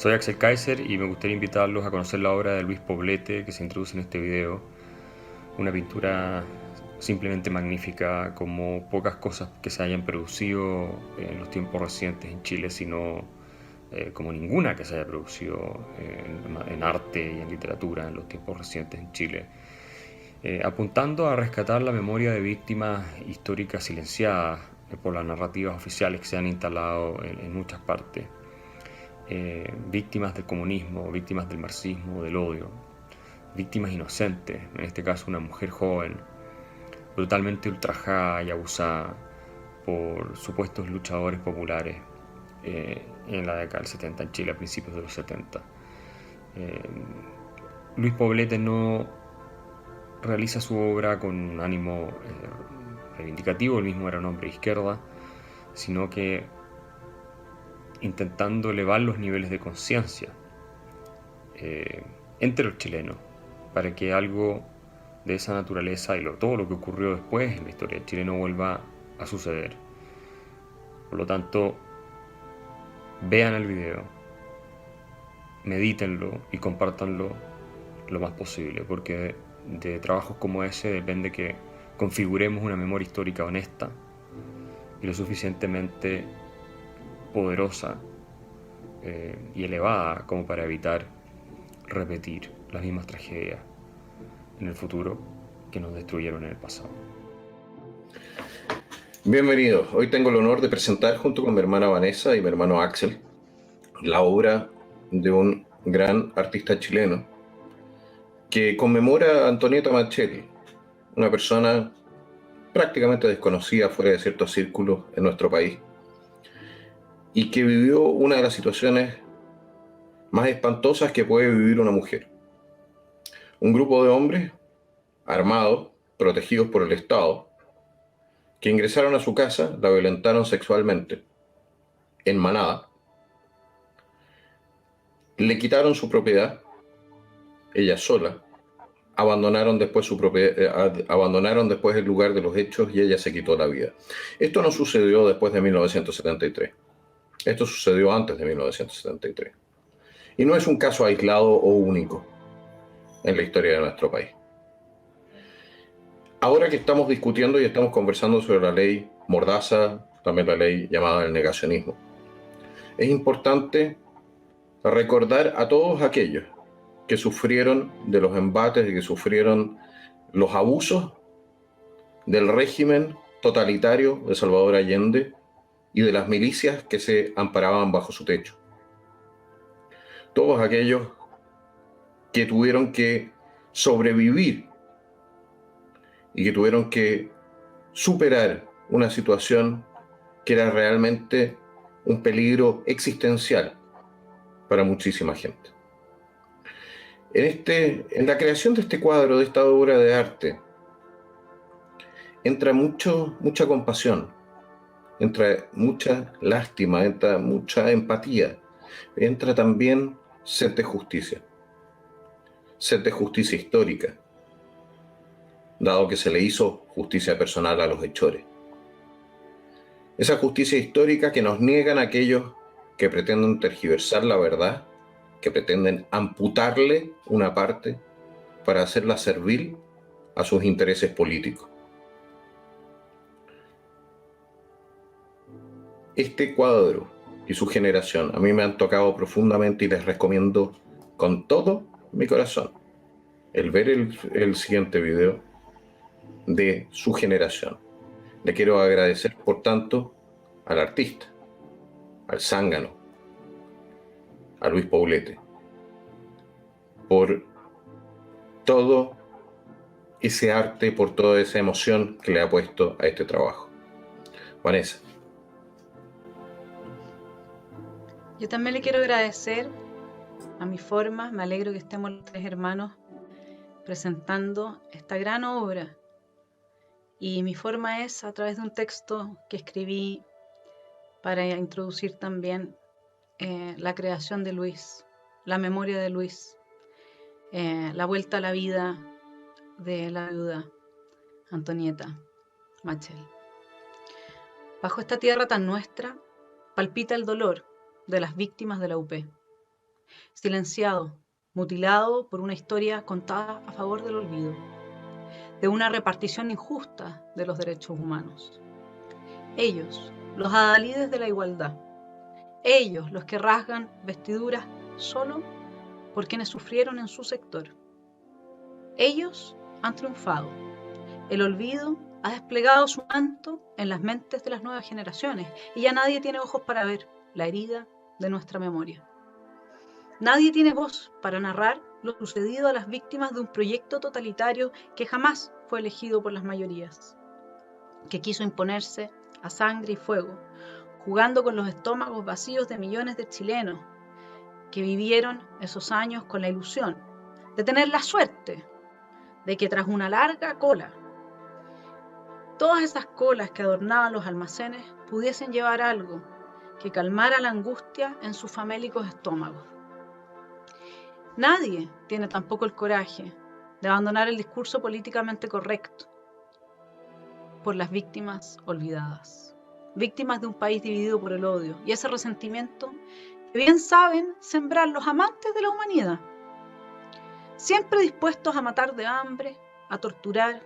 Soy Axel Kaiser y me gustaría invitarlos a conocer la obra de Luis Poblete que se introduce en este video. Una pintura simplemente magnífica, como pocas cosas que se hayan producido en los tiempos recientes en Chile, sino como ninguna que se haya producido en arte y en literatura en los tiempos recientes en Chile. Apuntando a rescatar la memoria de víctimas históricas silenciadas por las narrativas oficiales que se han instalado en muchas partes. Víctimas del comunismo, víctimas del marxismo, del odio, víctimas inocentes, en este caso una mujer joven, brutalmente ultrajada y abusada por supuestos luchadores populares en la década del 70 en Chile, a principios de los 70. Luis Poblete no realiza su obra con ánimo reivindicativo, él mismo era un hombre de izquierda, sino que intentando elevar los niveles de conciencia entre los chilenos, para que algo de esa naturaleza y todo lo que ocurrió después en la historia de Chile no vuelva a suceder. Por lo tanto, vean el video, medítenlo y compártanlo lo más posible, porque de trabajos como ese depende que configuremos una memoria histórica honesta y lo suficientemente poderosa y elevada como para evitar repetir las mismas tragedias en el futuro que nos destruyeron en el pasado. Bienvenidos. Hoy tengo el honor de presentar junto con mi hermana Vanessa y mi hermano Axel la obra de un gran artista chileno que conmemora a Antonieta Machel, una persona prácticamente desconocida fuera de ciertos círculos en nuestro país y que vivió una de las situaciones más espantosas que puede vivir una mujer. Un grupo de hombres armados, protegidos por el Estado, que ingresaron a su casa, la violentaron sexualmente, en manada, le quitaron su propiedad, ella sola, abandonaron después el lugar de los hechos y ella se quitó la vida. Esto no sucedió después de 1973. Esto sucedió antes de 1973. Y no es un caso aislado o único en la historia de nuestro país. Ahora que estamos discutiendo y estamos conversando sobre la ley Mordaza, también la ley llamada el negacionismo, es importante recordar a todos aquellos que sufrieron de los embates y que sufrieron los abusos del régimen totalitario de Salvador Allende y de las milicias que se amparaban bajo su techo. Todos aquellos que tuvieron que sobrevivir y que tuvieron que superar una situación que era realmente un peligro existencial para muchísima gente. En la creación de este cuadro, de esta obra de arte, entra mucha compasión, entra mucha lástima, entra mucha empatía, entra también sed de justicia histórica, dado que se le hizo justicia personal a los hechores. Esa justicia histórica que nos niegan aquellos que pretenden tergiversar la verdad, que pretenden amputarle una parte para hacerla servil a sus intereses políticos. Este cuadro y su generación a mí me han tocado profundamente y les recomiendo con todo mi corazón el ver el siguiente video de su generación. Le quiero agradecer, por tanto, al artista, al zángano, a Luis Poblete, por todo ese arte, por toda esa emoción que le ha puesto a este trabajo. Vanessa. Yo también le quiero agradecer a mi forma, me alegro que estemos los tres hermanos presentando esta gran obra. Y mi forma es a través de un texto que escribí para introducir también la creación de Luis, la memoria de Luis, la vuelta a la vida de la viuda Antonieta Machel. Bajo esta tierra tan nuestra palpita el dolor de las víctimas de la UP. silenciado, mutilado por una historia contada a favor del olvido, de una repartición injusta de los derechos humanos. Ellos, los adalides de la igualdad, ellos los que rasgan vestiduras solo por quienes sufrieron en su sector. Ellos han triunfado. El olvido ha desplegado su manto en las mentes de las nuevas generaciones y ya nadie tiene ojos para ver la herida de nuestra memoria. Nadie tiene voz para narrar lo sucedido a las víctimas de un proyecto totalitario que jamás fue elegido por las mayorías, que quiso imponerse a sangre y fuego, jugando con los estómagos vacíos de millones de chilenos que vivieron esos años con la ilusión de tener la suerte de que tras una larga cola, todas esas colas que adornaban los almacenes pudiesen llevar algo que calmara la angustia en sus famélicos estómagos. Nadie tiene tampoco el coraje de abandonar el discurso políticamente correcto por las víctimas olvidadas, víctimas de un país dividido por el odio y ese resentimiento que bien saben sembrar los amantes de la humanidad, siempre dispuestos a matar de hambre, a torturar,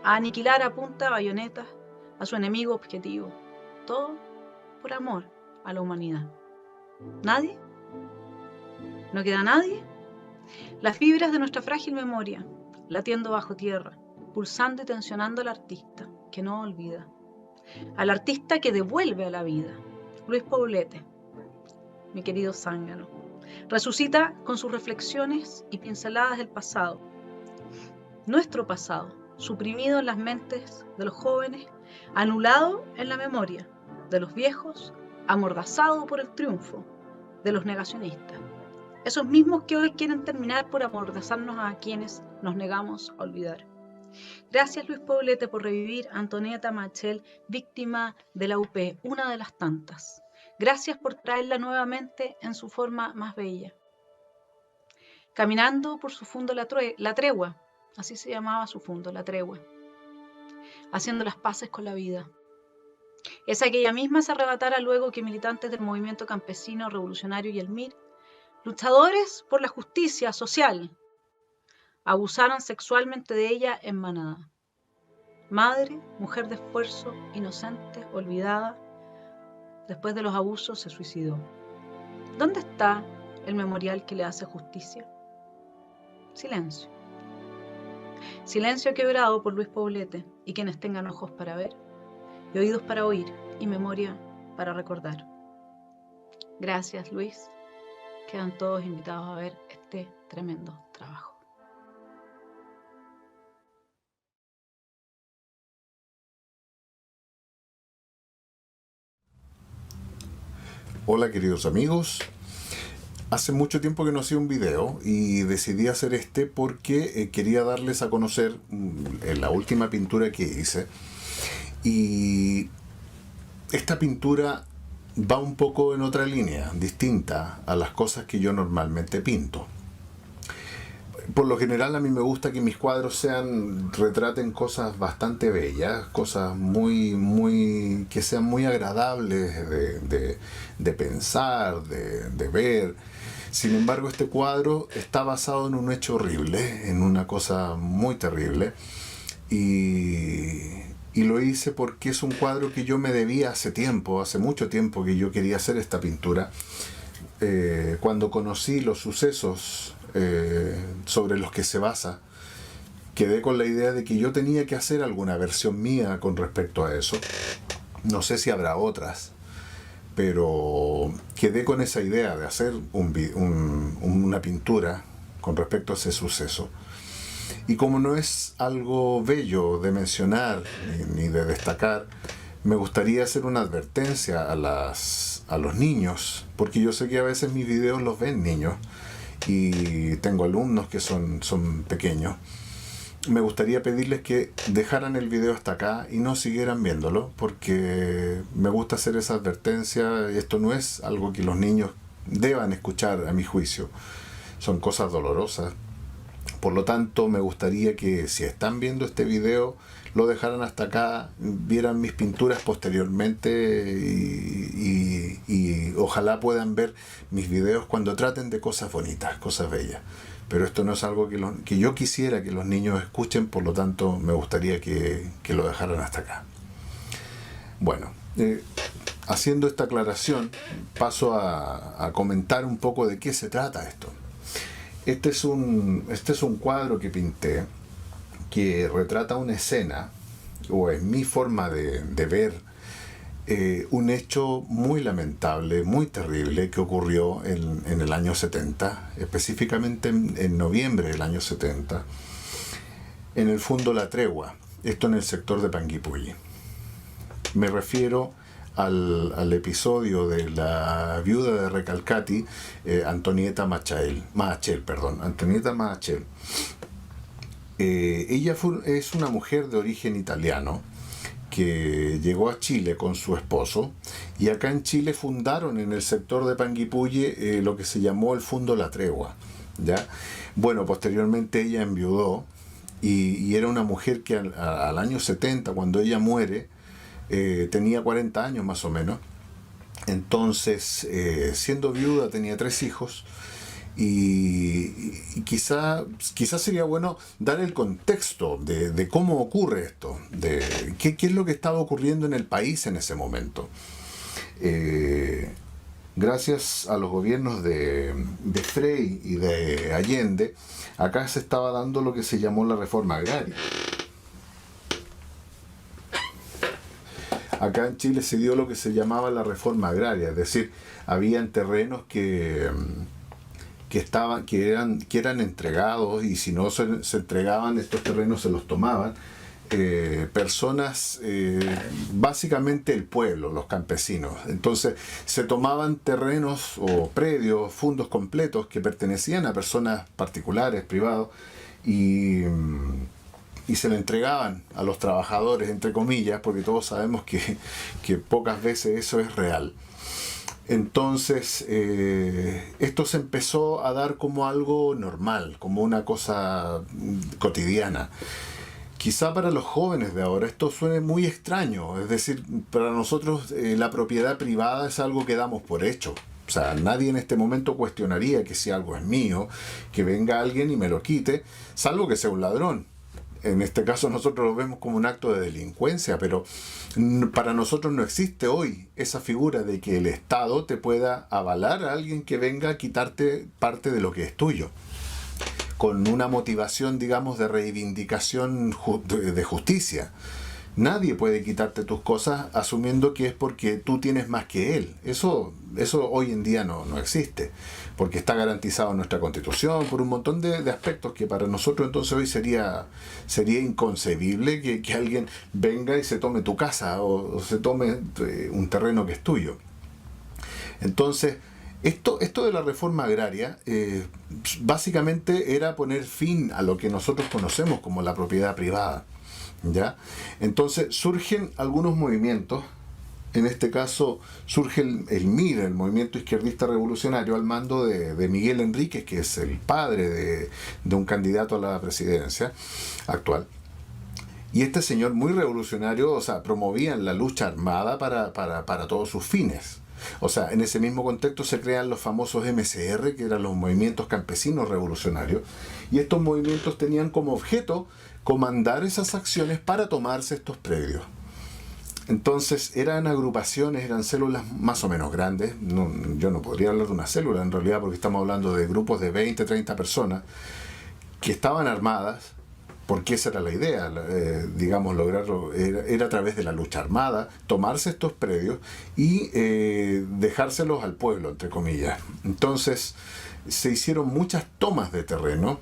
a aniquilar a punta de bayonetas a su enemigo objetivo, todo por amor a la humanidad. ¿Nadie? ¿No queda nadie? Las fibras de nuestra frágil memoria, latiendo bajo tierra, pulsando y tensionando al artista que no olvida, al artista que devuelve a la vida, Luis Poblete, mi querido zángano, resucita con sus reflexiones y pinceladas del pasado, nuestro pasado, suprimido en las mentes de los jóvenes, anulado en la memoria de los viejos, amordazado por el triunfo de los negacionistas, esos mismos que hoy quieren terminar por amordazarnos a quienes nos negamos a olvidar. Gracias, Luis Poblete, por revivir a Antonieta Machel, víctima de la UP, una de las tantas. Gracias por traerla nuevamente en su forma más bella. Caminando por su fondo La Tregua, así se llamaba su fondo, La Tregua, haciendo las paces con la vida. Esa que ella misma se arrebatara luego que militantes del movimiento campesino revolucionario y el MIR, luchadores por la justicia social, abusaran sexualmente de ella en manada. Madre, mujer de esfuerzo, inocente, olvidada, después de los abusos se suicidó. ¿Dónde está el memorial que le hace justicia? Silencio. Silencio quebrado por Luis Poblete y quienes tengan ojos para ver, y oídos para oír, y memoria para recordar. Gracias, Luis. Quedan todos invitados a ver este tremendo trabajo. Hola queridos amigos, hace mucho tiempo que no hacía un video y decidí hacer este porque quería darles a conocer la última pintura que hice, y esta pintura va un poco en otra línea, distinta a las cosas que yo normalmente pinto. Por lo general a mí me gusta que mis cuadros retraten cosas bastante bellas, cosas que sean muy agradables de pensar, de ver. Sin embargo, este cuadro está basado en un hecho horrible, en una cosa muy terrible, y lo hice porque es un cuadro que yo me debía hace mucho tiempo que yo quería hacer esta pintura. Cuando conocí los sucesos sobre los que se basa, quedé con la idea de que yo tenía que hacer alguna versión mía con respecto a eso. No sé si habrá otras, pero quedé con esa idea de hacer una pintura con respecto a ese suceso. Y como no es algo bello de mencionar ni de destacar, me gustaría hacer una advertencia a los niños, porque yo sé que a veces mis videos los ven niños y tengo alumnos que son pequeños. Me gustaría pedirles que dejaran el video hasta acá y no siguieran viéndolo, porque me gusta hacer esa advertencia. Esto no es algo que los niños deban escuchar, a mi juicio. Son cosas dolorosas, Por lo tanto, me gustaría que si están viendo este video, lo dejaran hasta acá, vieran mis pinturas posteriormente y ojalá puedan ver mis videos cuando traten de cosas bonitas, cosas bellas. Pero esto no es algo que yo quisiera que los niños escuchen, por lo tanto me gustaría que lo dejaran hasta acá. Bueno, haciendo esta aclaración, paso a comentar un poco de qué se trata esto. Este es un cuadro que pinté que retrata una escena, o es mi forma de ver un hecho muy lamentable, muy terrible, que ocurrió en el año 70, específicamente en noviembre del año 70, en el Fundo La Tregua, esto en el sector de Panguipulli. Me refiero al episodio de la viuda de Recalcati, Antonieta Machel. Ella es una mujer de origen italiano que llegó a Chile con su esposo, y acá en Chile fundaron en el sector de Panguipulli lo que se llamó el Fundo La Tregua, ¿ya? Bueno, posteriormente ella enviudó y era una mujer que al año 70, cuando ella muere, tenía 40 años más o menos. Entonces, siendo viuda, tenía 3 hijos. Y quizá sería bueno dar el contexto de cómo ocurre esto, de qué es lo que estaba ocurriendo en el país en ese momento. Gracias a los gobiernos de Frei y de Allende, acá se estaba dando lo que se llamó la reforma agraria. Acá en Chile se dio lo que se llamaba la reforma agraria, es decir, habían terrenos que eran entregados, y si no se entregaban, estos terrenos se los tomaban personas, básicamente el pueblo, los campesinos. Entonces se tomaban terrenos o predios, fundos completos que pertenecían a personas particulares, privados, y se le entregaban a los trabajadores, entre comillas, porque todos sabemos que pocas veces eso es real. Entonces, esto se empezó a dar como algo normal, como una cosa cotidiana. Quizá para los jóvenes de ahora esto suene muy extraño, es decir, para nosotros la propiedad privada es algo que damos por hecho. O sea, nadie en este momento cuestionaría que si algo es mío, que venga alguien y me lo quite, salvo que sea un ladrón. En este caso nosotros lo vemos como un acto de delincuencia, pero para nosotros no existe hoy esa figura de que el Estado te pueda avalar a alguien que venga a quitarte parte de lo que es tuyo, con una motivación, digamos, de reivindicación de justicia. Nadie puede quitarte tus cosas asumiendo que es porque tú tienes más que él. Eso hoy en día no existe, porque está garantizado en nuestra Constitución, por un montón de aspectos que para nosotros entonces hoy sería inconcebible que alguien venga y se tome tu casa o se tome un terreno que es tuyo. Entonces, esto de la reforma agraria básicamente era poner fin a lo que nosotros conocemos como la propiedad privada, ¿ya? Entonces surgen algunos movimientos. En este caso surge el MIR, el Movimiento Izquierdista Revolucionario, al mando de Miguel Enríquez, que es el padre de un candidato a la presidencia actual. Y este señor, muy revolucionario, o sea, promovían la lucha armada para todos sus fines. O sea, en ese mismo contexto se crean los famosos MCR, que eran los movimientos campesinos revolucionarios, y estos movimientos tenían como objeto comandar esas acciones para tomarse estos predios. Entonces eran agrupaciones, eran células más o menos grandes. Yo no podría hablar de una célula en realidad, porque estamos hablando de grupos de 20, 30 personas que estaban armadas, porque esa era la idea, digamos, lograrlo, era a través de la lucha armada, tomarse estos predios y dejárselos al pueblo, entre comillas. Entonces se hicieron muchas tomas de terreno.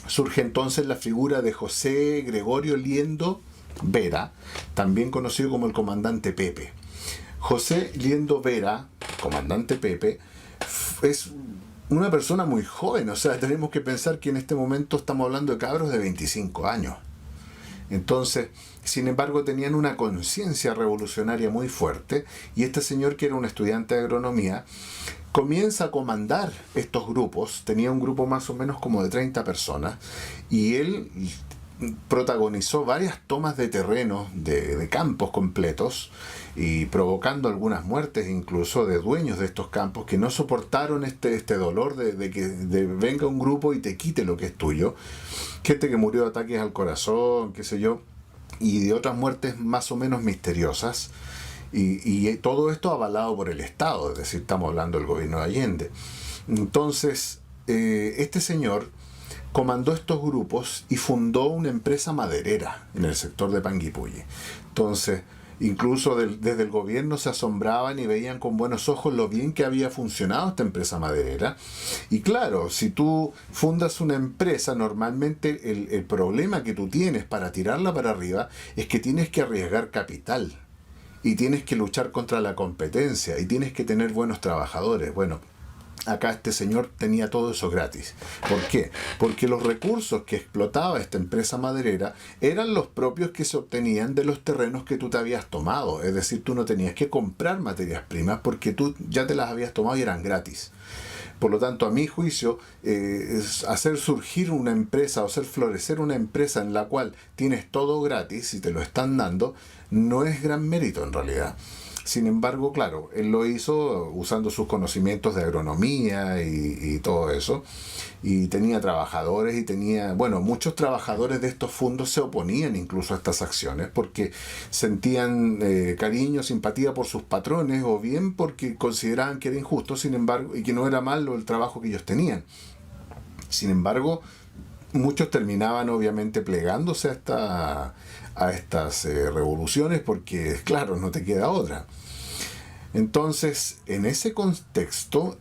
Surge entonces la figura de José Gregorio Liendo Vera, también conocido como el comandante Pepe. José Liendo Vera, comandante Pepe, es una persona muy joven. O sea, tenemos que pensar que en este momento estamos hablando de cabros de 25 años. Entonces, sin embargo, tenían una conciencia revolucionaria muy fuerte, y este señor, que era un estudiante de agronomía, comienza a comandar estos grupos. Tenía un grupo más o menos como de 30 personas, y él protagonizó varias tomas de terreno, de campos completos, y provocando algunas muertes incluso de dueños de estos campos que no soportaron este dolor de que venga un grupo y te quite lo que es tuyo. Gente que murió de ataques al corazón, qué sé yo, y de otras muertes más o menos misteriosas. Y todo esto avalado por el Estado, es decir, estamos hablando del gobierno de Allende. Entonces, este señor comandó estos grupos y fundó una empresa maderera en el sector de Panguipulli. Entonces, incluso desde el gobierno se asombraban y veían con buenos ojos lo bien que había funcionado esta empresa maderera. Y claro, si tú fundas una empresa, normalmente el problema que tú tienes para tirarla para arriba es que tienes que arriesgar capital, y tienes que luchar contra la competencia, y tienes que tener buenos trabajadores. Bueno, acá este señor tenía todo eso gratis. ¿Por qué? Porque los recursos que explotaba esta empresa maderera eran los propios que se obtenían de los terrenos que tú te habías tomado. Es decir, tú no tenías que comprar materias primas porque tú ya te las habías tomado y eran gratis. Por lo tanto, a mi juicio, hacer surgir una empresa o hacer florecer una empresa en la cual tienes todo gratis y te lo están dando, no es gran mérito en realidad. Sin embargo, claro, él lo hizo usando sus conocimientos de agronomía y todo eso, y tenía trabajadores y tenía, bueno, muchos trabajadores de estos fondos se oponían incluso a estas acciones porque sentían cariño, simpatía por sus patrones, o bien porque consideraban que era injusto, sin embargo, y que no era malo el trabajo que ellos tenían. Sin embargo, muchos terminaban obviamente plegándose a estas revoluciones porque, claro, no te queda otra. Entonces, en ese contexto,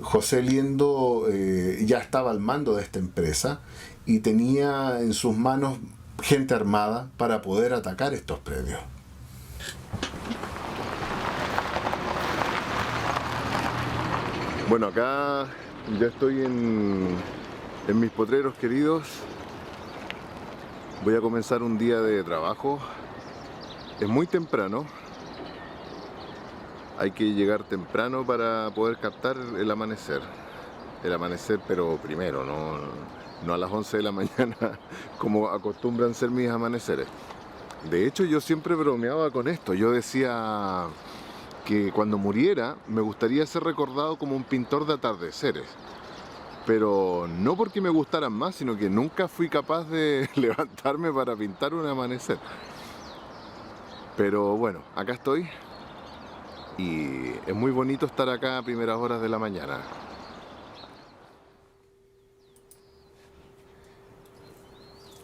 José Liendo ya estaba al mando de esta empresa y tenía en sus manos gente armada para poder atacar estos predios. Bueno, acá ya estoy en mis potreros queridos. Voy a comenzar un día de trabajo. Es muy temprano. Hay que llegar temprano para poder captar el amanecer. El amanecer, pero primero, no a las 11 de la mañana como acostumbran ser mis amaneceres. De hecho, yo siempre bromeaba con esto. Yo decía que cuando muriera me gustaría ser recordado como un pintor de atardeceres. Pero no porque me gustaran más, sino que nunca fui capaz de levantarme para pintar un amanecer. Pero bueno, acá estoy. Y es muy bonito estar acá a primeras horas de la mañana.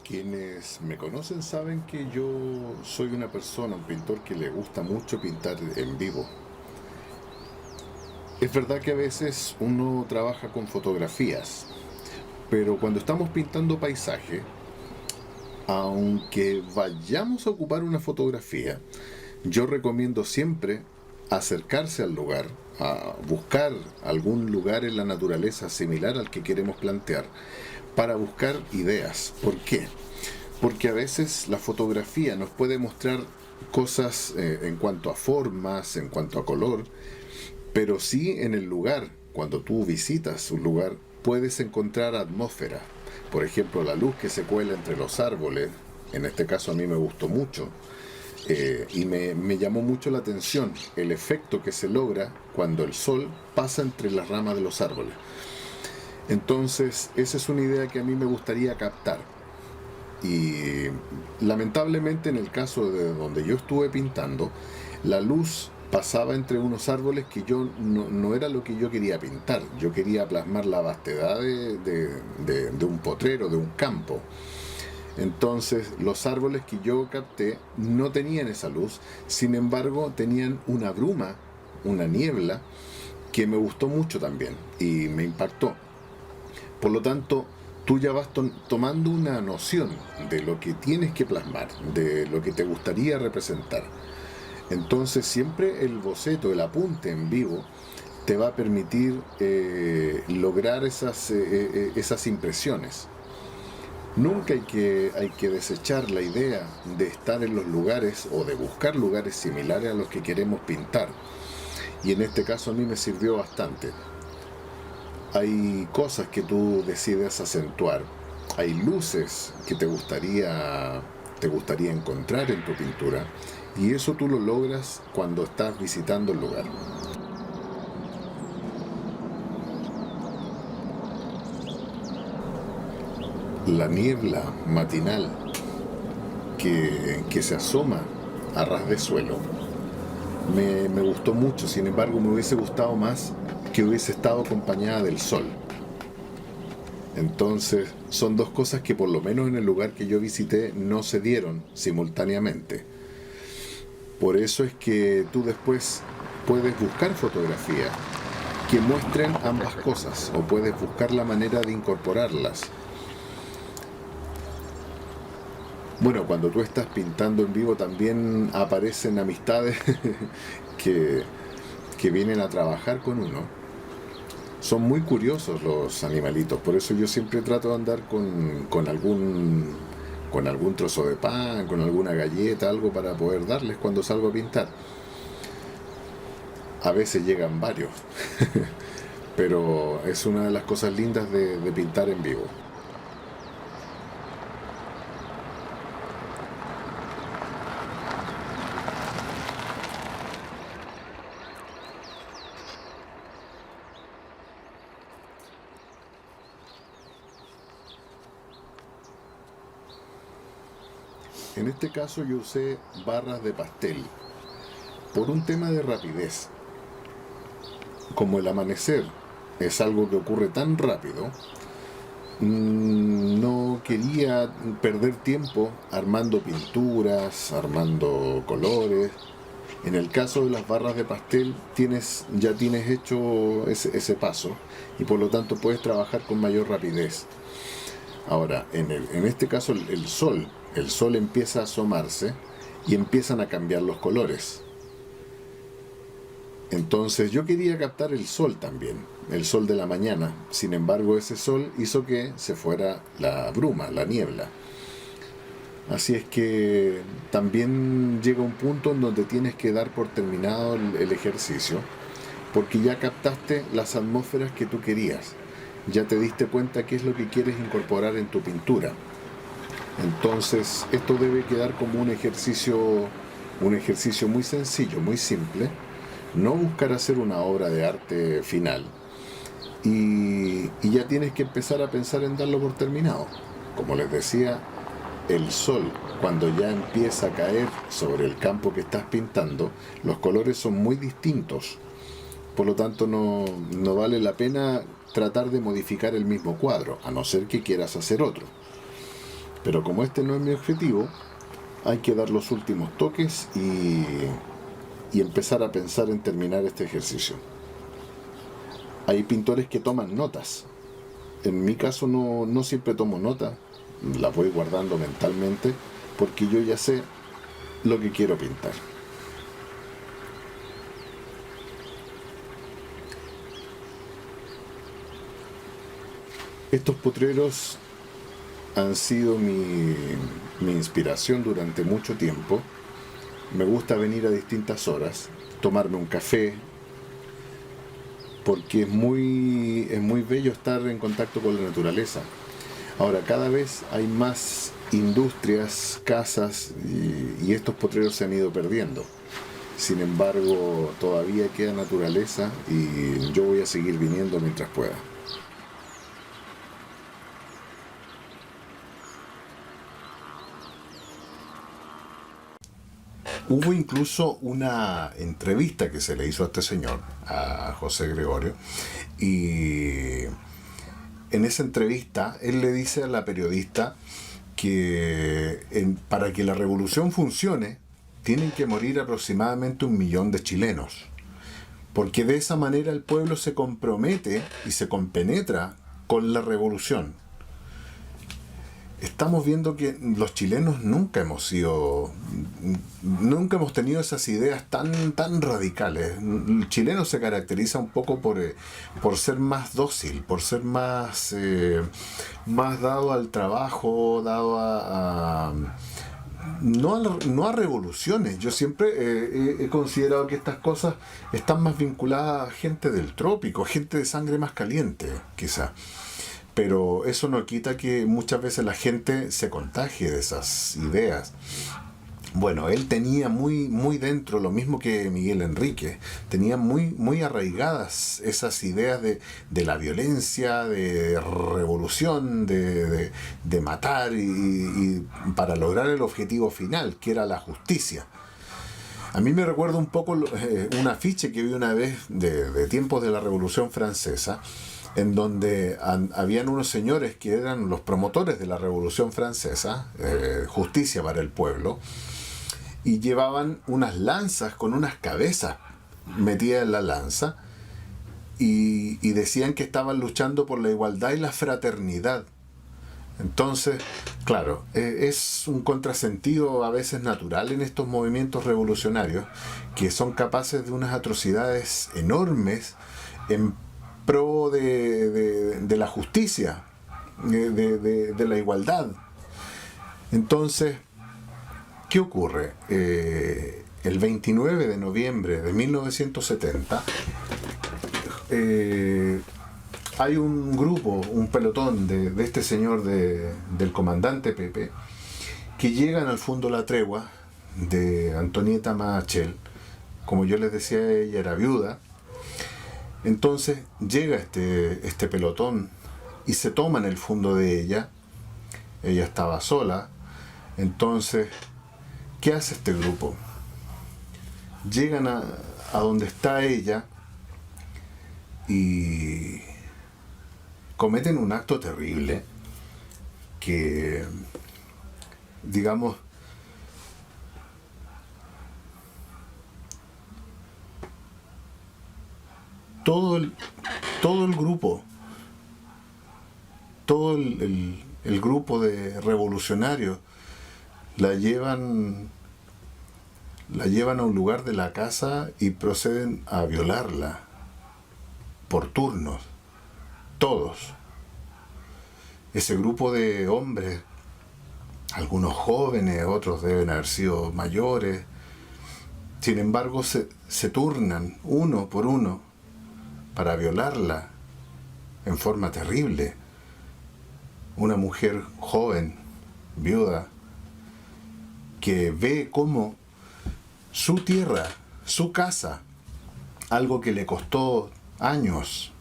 Quienes me conocen saben que yo soy una persona, un pintor que le gusta mucho pintar en vivo. Es verdad que a veces uno trabaja con fotografías, pero cuando estamos pintando paisaje, aunque vayamos a ocupar una fotografía, yo recomiendo siempre acercarse al lugar, a buscar algún lugar en la naturaleza similar al que queremos plantear, para buscar ideas. ¿Por qué? Porque a veces la fotografía nos puede mostrar cosas en cuanto a formas, en cuanto a color, pero sí en el lugar, cuando tú visitas un lugar, puedes encontrar atmósfera. Por ejemplo, la luz que se cuela entre los árboles, en este caso a mí me gustó mucho, y me llamó mucho la atención el efecto que se logra cuando el sol pasa entre las ramas de los árboles. Entonces, esa es una idea que a mí me gustaría captar. Y lamentablemente en el caso de donde yo estuve pintando, la luz pasaba entre unos árboles que yo no era lo que yo quería pintar. Yo quería plasmar la vastedad de un potrero, de un campo. Entonces los árboles que yo capté no tenían esa luz, sin embargo tenían una bruma, una niebla, que me gustó mucho también y me impactó. Por lo tanto, tú ya vas tomando una noción de lo que tienes que plasmar, de lo que te gustaría representar. Entonces siempre el boceto, el apunte en vivo, te va a permitir lograr esas impresiones. Nunca hay que desechar la idea de estar en los lugares o de buscar lugares similares a los que queremos pintar. Y en este caso a mí me sirvió bastante. Hay cosas que tú decides acentuar, hay luces que te gustaría encontrar en tu pintura, y eso tú lo logras cuando estás visitando el lugar. La niebla matinal que se asoma a ras de suelo me gustó mucho. Sin embargo, me hubiese gustado más que hubiese estado acompañada del sol. Entonces son dos cosas que por lo menos en el lugar que yo visité no se dieron simultáneamente. Por eso es que tú después puedes buscar fotografías que muestren ambas cosas, o puedes buscar la manera de incorporarlas. Bueno, cuando tú estás pintando en vivo también aparecen amistades que vienen a trabajar con uno. Son muy curiosos los animalitos, por eso yo siempre trato de andar con algún trozo de pan, con alguna galleta, algo para poder darles cuando salgo a pintar. A veces llegan varios, pero es una de las cosas lindas de pintar en vivo. En este caso yo usé barras de pastel por un tema de rapidez. Como el amanecer es algo que ocurre tan rápido, no quería perder tiempo armando pinturas, armando colores. En el caso de las barras de pastel ya tienes hecho ese paso, y por lo tanto puedes trabajar con mayor rapidez. Ahora, en este caso el sol empieza a asomarse y empiezan a cambiar los colores. Entonces yo quería captar el sol también, el sol de la mañana. Sin embargo, ese sol hizo que se fuera la bruma, la niebla. Así es que también llega un punto en donde tienes que dar por terminado el ejercicio, porque ya captaste las atmósferas que tú querías. Ya te diste cuenta qué es lo que quieres incorporar en tu pintura. Entonces esto debe quedar como un ejercicio muy sencillo, muy simple. No buscar hacer una obra de arte final, y ya tienes que empezar a pensar en darlo por terminado. Como les decía, el sol, cuando ya empieza a caer sobre el campo que estás pintando, los colores son muy distintos. Por lo tanto no vale la pena tratar de modificar el mismo cuadro, a no ser que quieras hacer otro. Pero como este no es mi objetivo, hay que dar los últimos toques y empezar a pensar en terminar este ejercicio. Hay pintores que toman notas. En mi caso no siempre tomo notas, las voy guardando mentalmente porque yo ya sé lo que quiero pintar. Estos potreros han sido mi inspiración durante mucho tiempo. Me gusta venir a distintas horas, tomarme un café, porque es muy bello estar en contacto con la naturaleza. Ahora, cada vez hay más industrias, casas, y estos potreros se han ido perdiendo. Sin embargo, todavía queda naturaleza y yo voy a seguir viniendo mientras pueda. Hubo incluso una entrevista que se le hizo a este señor, a José Gregorio, y en esa entrevista él le dice a la periodista que para que la revolución funcione tienen que morir aproximadamente 1 millón de chilenos, porque de esa manera el pueblo se compromete y se compenetra con la revolución. Estamos viendo que los chilenos nunca hemos tenido esas ideas tan radicales. El chileno se caracteriza un poco por ser más dócil, por ser más dado al trabajo, dado no a revoluciones. Yo siempre he considerado que estas cosas están más vinculadas a gente del trópico, gente de sangre más caliente, quizá. Pero eso no quita que muchas veces la gente se contagie de esas ideas. Bueno, él tenía muy dentro, lo mismo que Miguel Enrique, tenía muy arraigadas esas ideas de la violencia, de revolución, de matar y para lograr el objetivo final, que era la justicia. A mí me recuerda un poco un afiche que vi una vez de tiempos de la Revolución Francesa, en donde habían unos señores que eran los promotores de la Revolución Francesa, justicia para el pueblo, y llevaban unas lanzas con unas cabezas metidas en la lanza y decían que estaban luchando por la igualdad y la fraternidad. Entonces, claro, es un contrasentido a veces natural en estos movimientos revolucionarios que son capaces de unas atrocidades enormes en pro de la justicia, de la igualdad. Entonces, ¿qué ocurre? El 29 de noviembre de 1970 hay un grupo, un pelotón de este señor del comandante Pepe, que llegan al Fondo La Tregua de Antonieta Machel. Como yo les decía, ella era viuda. Entonces llega este pelotón y se toman el fondo de ella. Ella estaba sola. Entonces, ¿qué hace este grupo? Llegan a donde está ella y cometen un acto terrible que, digamos, todo el grupo, todo el grupo de revolucionarios la llevan a un lugar de la casa y proceden a violarla por turnos, todos. Ese grupo de hombres, algunos jóvenes, otros deben haber sido mayores, sin embargo se turnan uno por uno para violarla en forma terrible. Una mujer joven, viuda, que ve cómo su tierra, su casa, algo que le costó años,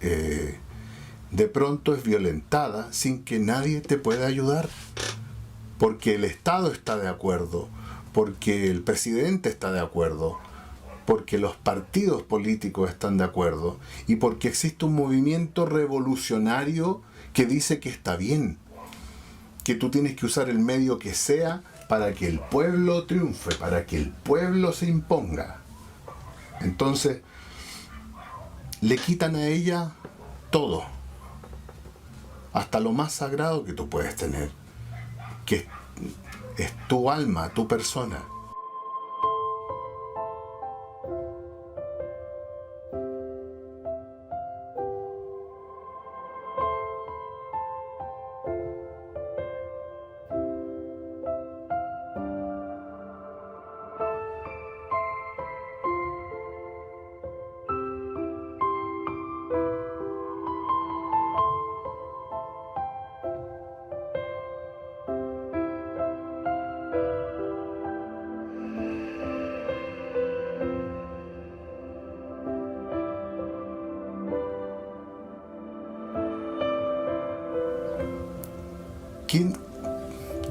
de pronto es violentada sin que nadie te pueda ayudar, porque el Estado está de acuerdo, porque el presidente está de acuerdo, porque los partidos políticos están de acuerdo y porque existe un movimiento revolucionario que dice que está bien, que tú tienes que usar el medio que sea para que el pueblo triunfe, para que el pueblo se imponga. Entonces, le quitan a ella todo, hasta lo más sagrado que tú puedes tener, que es tu alma, tu persona.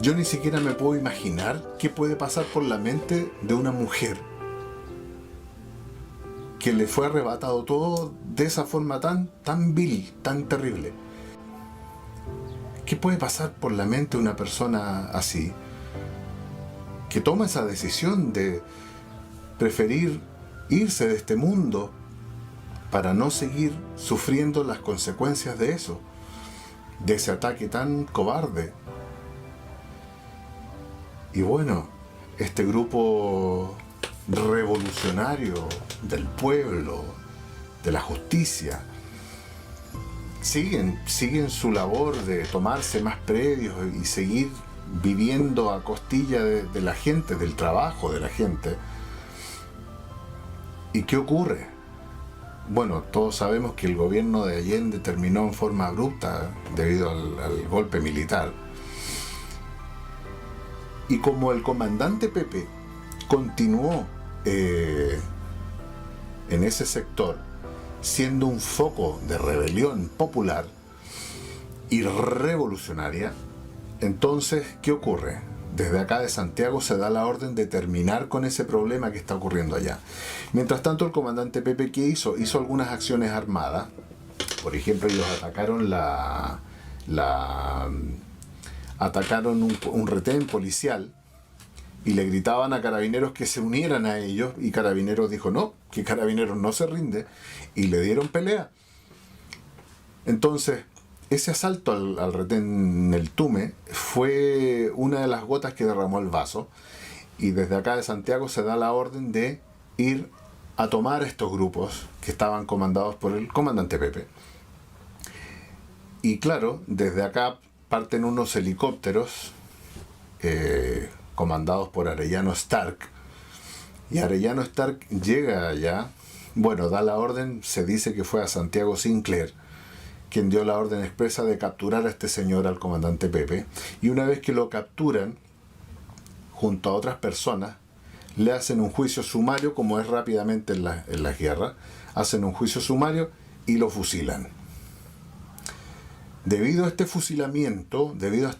Yo ni siquiera me puedo imaginar qué puede pasar por la mente de una mujer que le fue arrebatado todo de esa forma tan vil, tan terrible. ¿Qué puede pasar por la mente de una persona así, que toma esa decisión de preferir irse de este mundo para no seguir sufriendo las consecuencias de eso, de ese ataque tan cobarde? Y bueno, este grupo revolucionario del pueblo, de la justicia, siguen su labor de tomarse más predios y seguir viviendo a costilla de la gente, del trabajo de la gente. ¿Y qué ocurre? Bueno, todos sabemos que el gobierno de Allende terminó en forma abrupta debido al golpe militar. Y como el comandante Pepe continuó en ese sector, siendo un foco de rebelión popular y revolucionaria, entonces, ¿qué ocurre? Desde acá de Santiago se da la orden de terminar con ese problema que está ocurriendo allá. Mientras tanto, el comandante Pepe, ¿qué hizo? Hizo algunas acciones armadas. Por ejemplo, ellos atacaron atacaron un retén policial y le gritaban a Carabineros que se unieran a ellos, y Carabineros dijo no, que Carabineros no se rinde, y le dieron pelea. Entonces, ese asalto al retén El Tume fue una de las gotas que derramó el vaso, y desde acá de Santiago se da la orden de ir a tomar estos grupos que estaban comandados por el comandante Pepe. Y claro, desde acá parten unos helicópteros comandados por Arellano Stark, y Arellano Stark llega allá, bueno, da la orden, se dice que fue a Santiago Sinclair quien dio la orden expresa de capturar a este señor, al comandante Pepe, y una vez que lo capturan, junto a otras personas, le hacen un juicio sumario, como es rápidamente en las guerras, hacen un juicio sumario y lo fusilan. Debido a este fusilamiento, debido a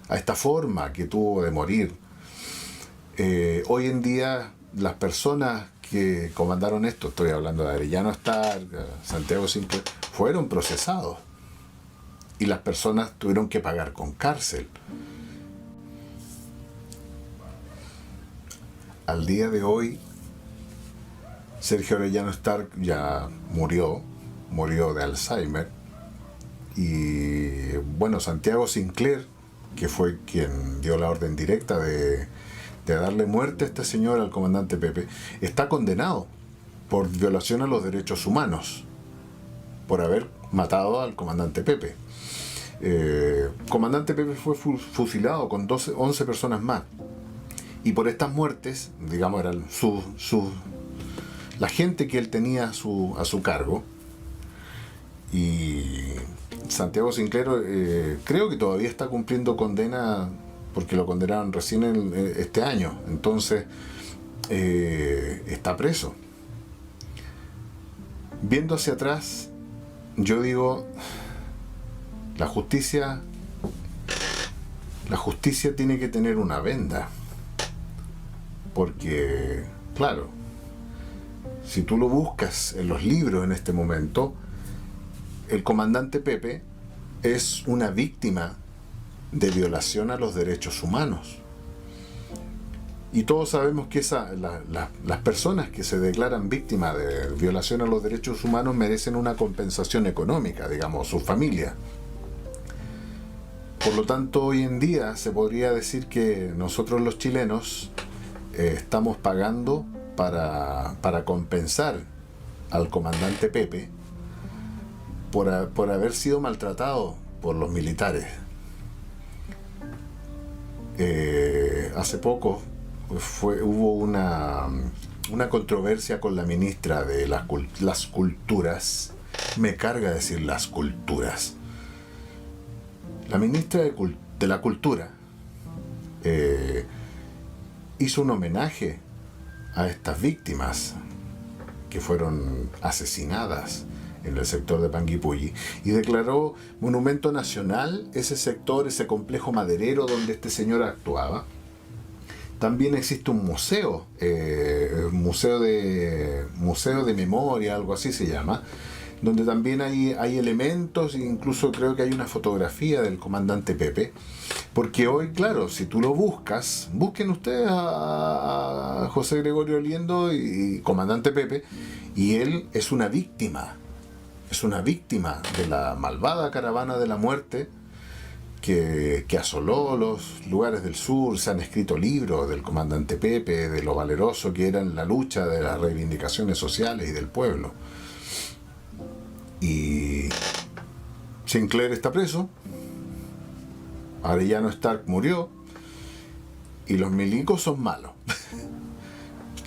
esta forma que tuvo de morir, hoy en día las personas que comandaron esto, estoy hablando de Arellano Stark, Santiago Sinclair, fueron procesados y las personas tuvieron que pagar con cárcel. Al día de hoy, Sergio Arellano Stark ya murió de Alzheimer, y bueno, Santiago Sinclair, que fue quien dio la orden directa de darle muerte a este señor, al comandante Pepe, está condenado por violación a los derechos humanos, por haber matado al comandante Pepe. Comandante Pepe fue fusilado con 11 personas más, y por estas muertes, digamos, eran la gente que él tenía a su cargo. Y Santiago Sinclair creo que todavía está cumpliendo condena, porque lo condenaron recién este año, entonces está preso. Viendo hacia atrás, yo digo, la justicia tiene que tener una venda, porque claro, si tú lo buscas en los libros en este momento, el comandante Pepe es una víctima de violación a los derechos humanos. Y todos sabemos que las personas que se declaran víctimas de violación a los derechos humanos merecen una compensación económica, digamos, su familia. Por lo tanto, hoy en día se podría decir que nosotros los chilenos estamos pagando para compensar al comandante Pepe por haber sido maltratado por los militares. Hace poco hubo una controversia con la ministra de las culturas. Me carga decir las culturas. La ministra de la cultura hizo un homenaje a estas víctimas que fueron asesinadas en el sector de Panguipulli, y declaró monumento nacional ese sector, ese complejo maderero donde este señor actuaba. También existe un museo, museo de memoria, algo así se llama, donde también hay elementos, e incluso creo que hay una fotografía del comandante Pepe, porque hoy, claro, si tú lo busquen ustedes a José Gregorio Oliendo y comandante Pepe, y él es una víctima de la malvada caravana de la muerte que asoló los lugares del sur. Se han escrito libros del comandante Pepe, de lo valeroso que era en la lucha de las reivindicaciones sociales y del pueblo. Y Sinclair está preso, Arellano Stark murió y los milicos son malos.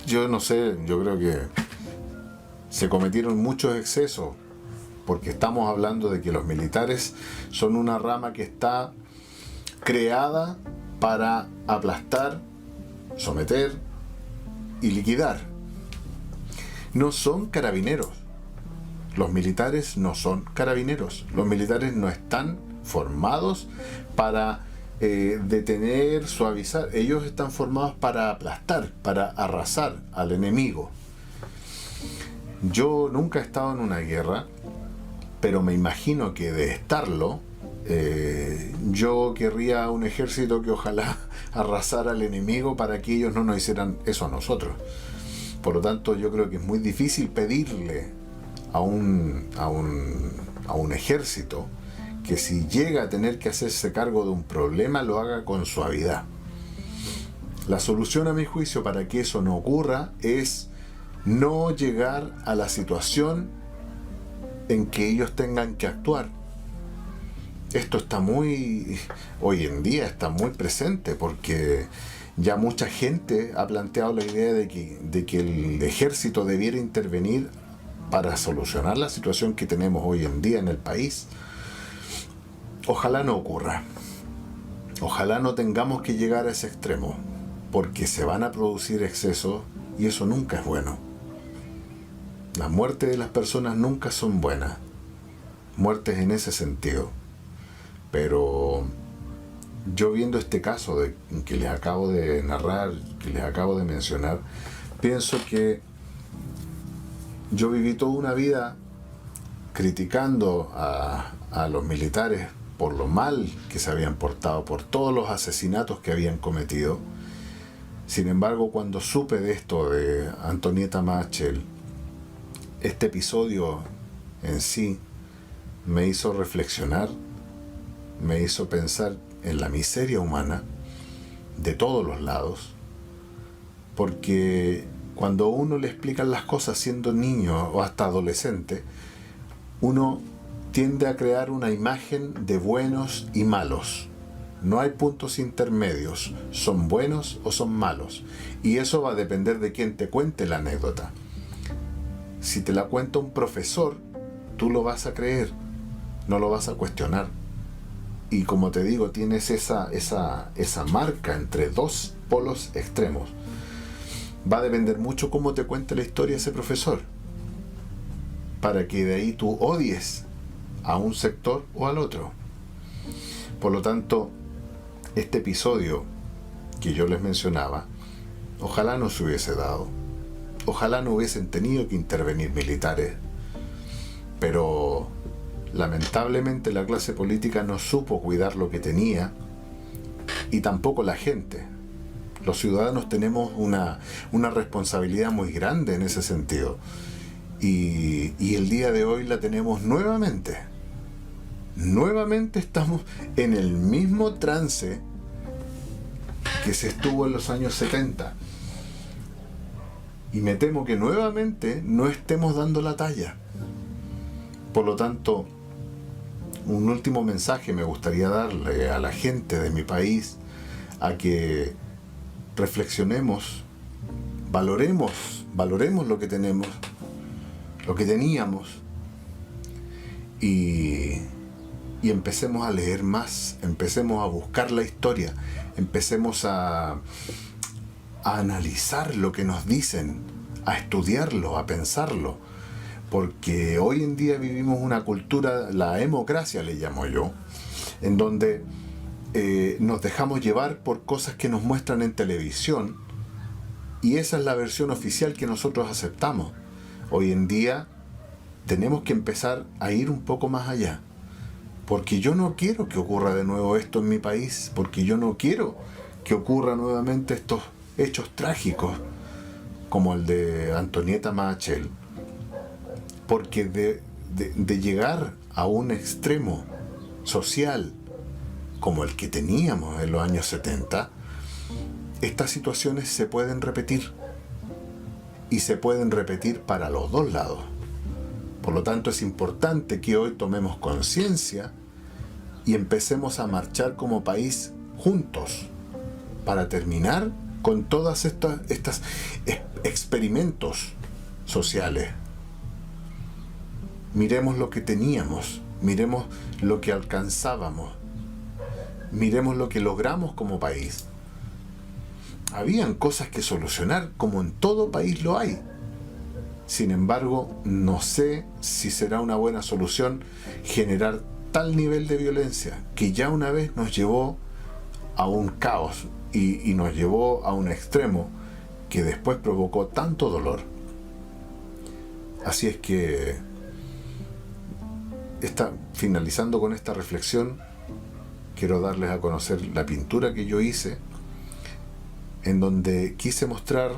Yo no sé, yo creo que se cometieron muchos excesos porque estamos hablando de que los militares son una rama que está creada para aplastar, someter y liquidar. No son carabineros. Los militares no son carabineros. Los militares no están formados para detener, suavizar. Ellos están formados para aplastar, para arrasar al enemigo. Yo nunca he estado en una guerra, pero me imagino que de estarlo, yo querría un ejército que ojalá arrasara al enemigo para que ellos no nos hicieran eso a nosotros. Por lo tanto, yo creo que es muy difícil pedirle a un ejército que si llega a tener que hacerse cargo de un problema, lo haga con suavidad. La solución, a mi juicio, para que eso no ocurra es no llegar a la situación en que ellos tengan que actuar. Esto está hoy en día está muy presente, porque ya mucha gente ha planteado la idea de que el ejército debiera intervenir para solucionar la situación que tenemos hoy en día en el país. Ojalá no ocurra. Ojalá no tengamos que llegar a ese extremo, porque se van a producir excesos y eso nunca es bueno. Las muertes de las personas nunca son buenas. Muertes en ese sentido. Pero yo viendo este caso que les acabo de narrar, que les acabo de mencionar, pienso que yo viví toda una vida criticando a los militares por lo mal que se habían portado, por todos los asesinatos que habían cometido. Sin embargo, cuando supe de esto de Antonieta Machel, este episodio en sí me hizo reflexionar, me hizo pensar en la miseria humana de todos los lados, porque cuando a uno le explican las cosas siendo niño o hasta adolescente, uno tiende a crear una imagen de buenos y malos. No hay puntos intermedios, son buenos o son malos, y eso va a depender de quién te cuente la anécdota. Si te la cuenta un profesor, tú lo vas a creer, no lo vas a cuestionar. Y como te digo, tienes esa marca entre dos polos extremos. Va a depender mucho cómo te cuente la historia ese profesor, para que de ahí tú odies a un sector o al otro. Por lo tanto, este episodio que yo les mencionaba, ojalá no se hubiese dado. Ojalá no hubiesen tenido que intervenir militares. Pero lamentablemente la clase política no supo cuidar lo que tenía, y tampoco la gente. Los ciudadanos tenemos una responsabilidad muy grande en ese sentido. Y el día de hoy la tenemos nuevamente. Nuevamente estamos en el mismo trance que se estuvo en los años 70. Y me temo que nuevamente no estemos dando la talla. Por lo tanto, un último mensaje me gustaría darle a la gente de mi país, a que reflexionemos, valoremos lo que tenemos, lo que teníamos, y empecemos a leer más, empecemos a buscar la historia, empecemos a analizar lo que nos dicen, a estudiarlo, a pensarlo, porque hoy en día vivimos una cultura, la democracia le llamo yo, en donde nos dejamos llevar por cosas que nos muestran en televisión, y esa es la versión oficial que nosotros aceptamos. Hoy en día tenemos que empezar a ir un poco más allá, porque yo no quiero que ocurra de nuevo esto en mi país, porque yo no quiero que ocurra nuevamente estos hechos trágicos como el de Antonieta Machel, porque de llegar a un extremo social como el que teníamos en los años 70, estas situaciones se pueden repetir, y se pueden repetir para los dos lados. Por lo tanto, es importante que hoy tomemos conciencia y empecemos a marchar como país juntos para terminar con todas estas experimentos sociales. Miremos lo que teníamos, miremos lo que alcanzábamos, miremos lo que logramos como país. Habían cosas que solucionar, como en todo país lo hay. Sin embargo, no sé si será una buena solución generar tal nivel de violencia que ya una vez nos llevó a un caos y nos llevó a un extremo que después provocó tanto dolor. Así es que, finalizando con esta reflexión, quiero darles a conocer la pintura que yo hice, en donde quise mostrar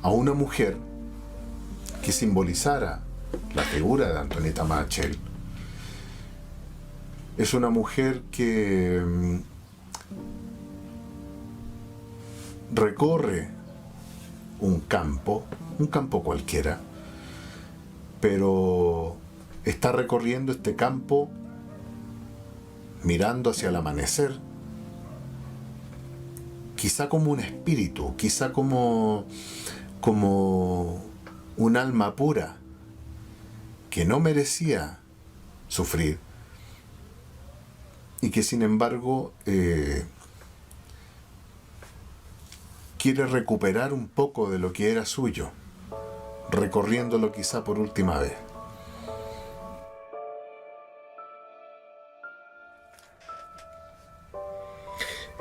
a una mujer que simbolizara la figura de Antonieta Machel. Es una mujer que recorre un campo cualquiera, pero está recorriendo este campo mirando hacia el amanecer, quizá como un espíritu, quizá como un alma pura que no merecía sufrir y que sin embargo quiere recuperar un poco de lo que era suyo, recorriéndolo quizá por última vez.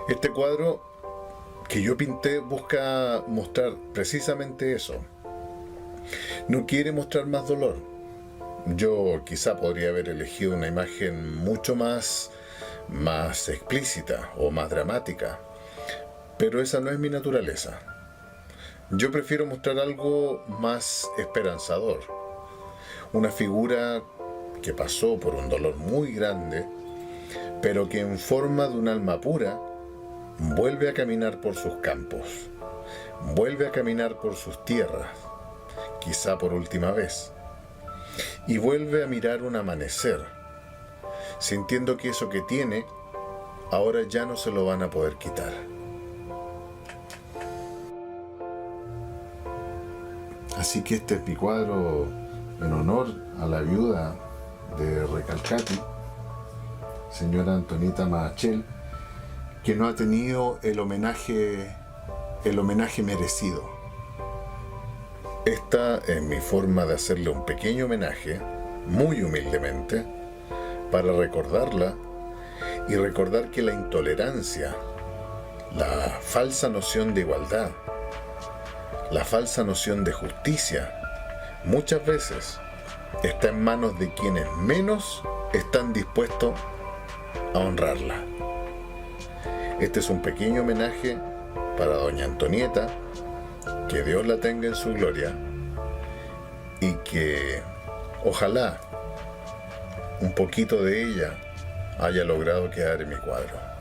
Este cuadro que yo pinté busca mostrar precisamente eso. No quiere mostrar más dolor. Yo quizá podría haber elegido una imagen mucho más explícita o más dramática, pero esa no es mi naturaleza. Yo prefiero mostrar algo más esperanzador. Una figura que pasó por un dolor muy grande, pero que en forma de un alma pura vuelve a caminar por sus campos, vuelve a caminar por sus tierras, quizá por última vez, y vuelve a mirar un amanecer, sintiendo que eso que tiene, ahora ya no se lo van a poder quitar. Así que este es mi cuadro en honor a la viuda de Recalcati, señora Antonieta Machel, que no ha tenido el homenaje merecido. Esta es mi forma de hacerle un pequeño homenaje, muy humildemente, para recordarla y recordar que la intolerancia, la falsa noción de igualdad, la falsa noción de justicia, muchas veces está en manos de quienes menos están dispuestos a honrarla. Este es un pequeño homenaje para doña Antonieta, que Dios la tenga en su gloria y que ojalá un poquito de ella haya logrado quedar en mi cuadro.